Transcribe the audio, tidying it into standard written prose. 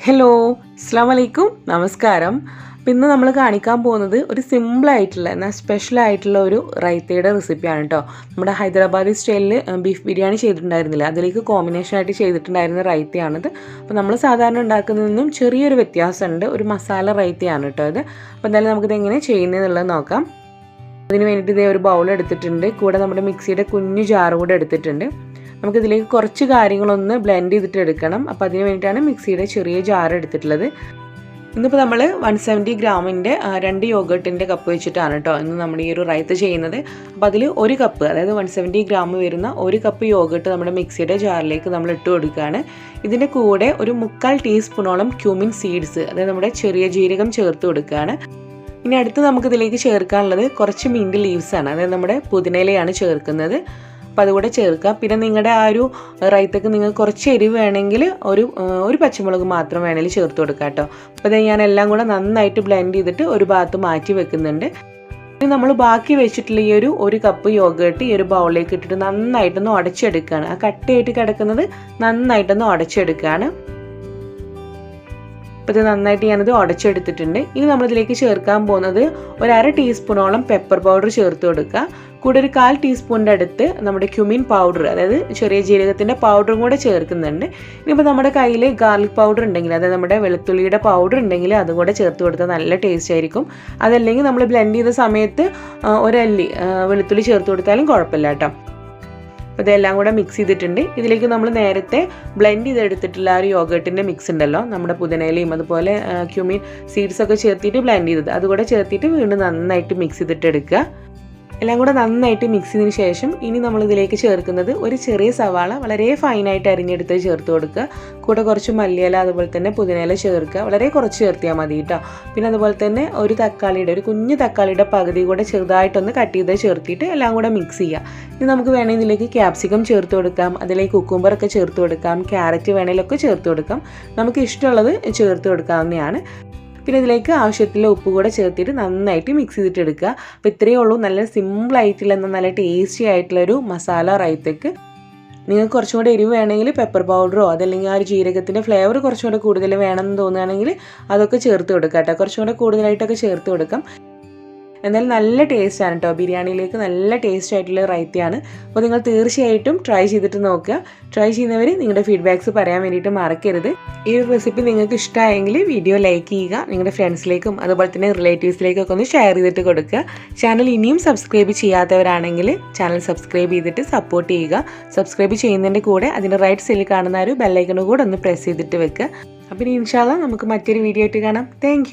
Hello അസ്സലാമു അലൈക്കും നമസ്കാരം. അപ്പോൾ ഇന്ന് നമ്മൾ കാണിക്കാൻ പോകുന്നത് ഒരു സിമ്പിളായിട്ടുള്ള എന്നാൽ സ്പെഷ്യലായിട്ടുള്ള ഒരു റൈത്തയുടെ റെസിപ്പിയാണ് കേട്ടോ. നമ്മുടെ ഹൈദരാബാദി സ്റ്റൈലിൽ ബീഫ് ബിരിയാണി ചെയ്തിട്ടുണ്ടായിരുന്നില്ല, അതിലേക്ക് കോമ്പിനേഷനായിട്ട് ചെയ്തിട്ടുണ്ടായിരുന്ന റൈത്തയാണിത്. അപ്പോൾ നമ്മൾ സാധാരണ ഉണ്ടാക്കുന്നതിനും ചെറിയൊരു വ്യത്യാസമുണ്ട്, ഒരു മസാല റൈത്തയാണ് കേട്ടോ ഇത്. അപ്പോൾ എന്തായാലും നമുക്കിത് എങ്ങനെ ചെയ്യുന്നതെന്നുള്ളത് നോക്കാം. അതിന് വേണ്ടിയിട്ട് ഇതേ ഒരു ബൗൾ എടുത്തിട്ടുണ്ട്, കൂടെ നമ്മുടെ മിക്സിയുടെ കുഞ്ഞു ജാറ് കൂടെ എടുത്തിട്ടുണ്ട്. നമുക്കിതിലേക്ക് കുറച്ച് കാര്യങ്ങളൊന്ന് ബ്ലെൻഡ് ചെയ്തിട്ട് എടുക്കണം. അപ്പോൾ അതിന് വേണ്ടിയിട്ടാണ് മിക്സിയുടെ ചെറിയ ജാർ എടുത്തിട്ടുള്ളത്. ഇന്നിപ്പോൾ നമ്മൾ 170 ഗ്രാമിൻ്റെ 2 യോഗട്ടിൻ്റെ കപ്പ് വെച്ചിട്ടാണ് കേട്ടോ ഇന്ന് നമ്മൾ ഈ ഒരു റൈത്ത ചെയ്യുന്നത്. അപ്പോൾ അതിൽ ഒരു കപ്പ്, അതായത് 170 ഗ്രാം വരുന്ന ഒരു കപ്പ് യോഗട്ട് നമ്മുടെ മിക്സിയുടെ ജാറിലേക്ക് നമ്മൾ ഇട്ട് കൊടുക്കുകയാണ്. ഇതിൻ്റെ കൂടെ ഒരു 1/4 ടീസ്പൂണോളം ക്യൂമിൻ സീഡ്സ്, അതായത് നമ്മുടെ ചെറിയ ജീരകം ചേർത്ത് കൊടുക്കുകയാണ്. ഇനി അടുത്ത് നമുക്കിതിലേക്ക് ചേർക്കാനുള്ളത് കുറച്ച് മിൻറ്റ് ലീവ്സാണ്, അതായത് നമ്മുടെ പുതിനയിലയാണ് ചേർക്കുന്നത്. അപ്പോൾ അതുകൂടെ ചേർക്കുക. പിന്നെ നിങ്ങളുടെ ആ ഒരു റൈത്തക്ക് നിങ്ങൾക്ക് കുറച്ച് എരിവ് വേണമെങ്കിൽ ഒരു പച്ചമുളക് മാത്രം വേണമെങ്കിൽ ചേർത്ത് കൊടുക്കുക കേട്ടോ. അപ്പോൾ അത് ഞാൻ എല്ലാം കൂടെ നന്നായിട്ട് ബ്ലെൻഡ് ചെയ്തിട്ട് ഒരു ഭാഗത്ത് മാറ്റി വെക്കുന്നുണ്ട്. ഇനി നമ്മൾ ബാക്കി വെച്ചിട്ടുള്ള ഈ ഒരു കപ്പ് യോഗട്ട് ഈ ഒരു ബൗളിലേക്ക് ഇട്ടിട്ട് നന്നായിട്ടൊന്ന് ഉടച്ചെടുക്കുകയാണ്. ആ കട്ടയായിട്ട് കിടക്കുന്നത് നന്നായിട്ടൊന്ന് ഉടച്ചെടുക്കുകയാണ്. അപ്പോൾ ഇത് നന്നായിട്ട് ഞാനത് ഉടച്ചെടുത്തിട്ടുണ്ട്. ഇനി നമ്മളിതിലേക്ക് ചേർക്കാൻ പോകുന്നത് ഒരു 1/2 ടീസ്പൂണോളം പെപ്പർ പൗഡർ ചേർത്ത് കൊടുക്കുക. കൂടെ ഒരു 1/4 ടീസ്പൂണിൻ്റെ അടുത്ത് നമ്മുടെ ക്യുമിൻ പൗഡർ, അതായത് ചെറിയ ജീരകത്തിൻ്റെ പൗഡറും കൂടെ ചേർക്കുന്നുണ്ട്. ഇനിയിപ്പോൾ നമ്മുടെ കയ്യിൽ ഗാർലിക് പൗഡർ ഉണ്ടെങ്കിൽ, അതായത് നമ്മുടെ വെളുത്തുള്ളിയുടെ പൗഡർ ഉണ്ടെങ്കിൽ അതും കൂടെ ചേർത്ത് കൊടുത്താൽ നല്ല ടേസ്റ്റ് ആയിരിക്കും. അതല്ലെങ്കിൽ നമ്മൾ ബ്ലെൻഡ് ചെയ്ത സമയത്ത് ഒരല്ലി വെളുത്തുള്ളി ചേർത്ത് കൊടുത്താലും കുഴപ്പമില്ല കേട്ടോ. അപ്പോൾ ഇതെല്ലാം കൂടെ മിക്സ് ചെയ്തിട്ടുണ്ട്. ഇതിലേക്ക് നമ്മൾ നേരത്തെ ബ്ലെൻഡ് ചെയ്തെടുത്തിട്ടുള്ള ആ ഒരു യോഗട്ടിൻ്റെ മിക്സ് ഉണ്ടല്ലോ, നമ്മുടെ പുതിനയിലയും അതുപോലെ ക്യൂമിൻ സീഡ്സൊക്കെ ചേർത്തിട്ട് ബ്ലെൻഡ് ചെയ്തത്, അതുകൂടെ ചേർത്തിട്ട് വീണ്ടും നന്നായിട്ട് മിക്സ് ചെയ്തിട്ട് എടുക്കുക. എല്ലാം കൂടെ നന്നായിട്ട് മിക്സ് ചെയ്തതിന് ശേഷം ഇനി നമ്മൾ ഇതിലേക്ക് ചേർക്കുന്നത് ഒരു ചെറിയ സവാള വളരെ ഫൈനായിട്ട് അരിഞ്ഞെടുത്ത് ചേർത്ത് കൊടുക്കുക. കൂടെ കുറച്ച് മല്ലിയില അതുപോലെ തന്നെ പുതിനയില ചേർക്കുക. വളരെ കുറച്ച് ചേർത്തിയാൽ മതി കേട്ടോ. പിന്നെ അതുപോലെ തന്നെ ഒരു കുഞ്ഞു തക്കാളിയുടെ പകുതി കൂടെ ചെറുതായിട്ടൊന്ന് കട്ട് ചെയ്ത് ചേർത്തിട്ട് എല്ലാം കൂടെ മിക്സ് ചെയ്യുക. ഇനി നമുക്ക് വേണമെങ്കിൽ ഇതിലേക്ക് ക്യാപ്സിക്കം ചേർത്ത് കൊടുക്കാം, അതിലേക്ക് കുക്കുംബറൊക്കെ ചേർത്ത് കൊടുക്കാം, ക്യാരറ്റ് വേണമെങ്കിലൊക്കെ ചേർത്ത് കൊടുക്കാം. നമുക്ക് ഇഷ്ടമുള്ളത് ചേർത്ത് കൊടുക്കാവുന്നതാണ്. പിന്നെ ഇതിലേക്ക് ആവശ്യത്തിലുള്ള ഉപ്പ് കൂടെ ചേർത്തിട്ട് നന്നായിട്ട് മിക്സ് ചെയ്തിട്ട് എടുക്കുക. അപ്പോൾ ഇത്രയേ ഉള്ളൂ, നല്ല സിമ്പിളായിട്ടുള്ള എന്നാൽ നല്ല ടേസ്റ്റി ആയിട്ടുള്ളൊരു മസാല റൈത്തക്ക്. നിങ്ങൾക്ക് കുറച്ചും കൂടെ എരിവ് വേണമെങ്കിൽ പെപ്പർ പൗഡറോ അതല്ലെങ്കിൽ ആ ഒരു ജീരകത്തിൻ്റെ ഫ്ലേവർ കുറച്ചും കൂടെ കൂടുതൽ വേണമെന്ന് തോന്നുകയാണെങ്കിൽ അതൊക്കെ ചേർത്ത് കൊടുക്കാം കേട്ടോ. കുറച്ചും കൂടെ കൂടുതലായിട്ടൊക്കെ ചേർത്ത് കൊടുക്കാം. എന്നാലും നല്ല ടേസ്റ്റാണ് കേട്ടോ, ബിരിയാണിയിലേക്ക് നല്ല ടേസ്റ്റ് ആയിട്ടുള്ള റൈത്തയാണ്. അപ്പോൾ നിങ്ങൾ തീർച്ചയായിട്ടും ട്രൈ ചെയ്തിട്ട് നോക്കുക. ട്രൈ ചെയ്യുന്നവർ നിങ്ങളുടെ ഫീഡ്ബാക്ക്സ് പറയാൻ വേണ്ടിയിട്ട് മറക്കരുത്. ഈ ഒരു റെസിപ്പി നിങ്ങൾക്ക് ഇഷ്ടമായെങ്കിൽ വീഡിയോ ലൈക്ക് ചെയ്യുക, നിങ്ങളുടെ ഫ്രണ്ട്സിലേക്കും അതുപോലെ തന്നെ റിലേറ്റീവ്സിലേക്കൊക്കെ ഒന്ന് ഷെയർ ചെയ്തിട്ട് കൊടുക്കുക. ചാനൽ ഇനിയും സബ്സ്ക്രൈബ് ചെയ്യാത്തവരാണെങ്കിൽ ചാനൽ സബ്സ്ക്രൈബ് ചെയ്തിട്ട് സപ്പോർട്ട് ചെയ്യുക. സബ്സ്ക്രൈബ് ചെയ്യുന്നതിൻ്റെ കൂടെ അതിൻ്റെ റൈറ്റ് സൈഡിൽ കാണുന്ന ഒരു ബെല്ലൈക്കൺ കൂടെ ഒന്ന് പ്രസ് ചെയ്തിട്ട് വെക്കുക. അപ്പോൾ ഇനി ഇൻഷാ അല്ലാഹ് നമുക്ക് മറ്റൊരു വീഡിയോ ആയിട്ട് കാണാം. താങ്ക്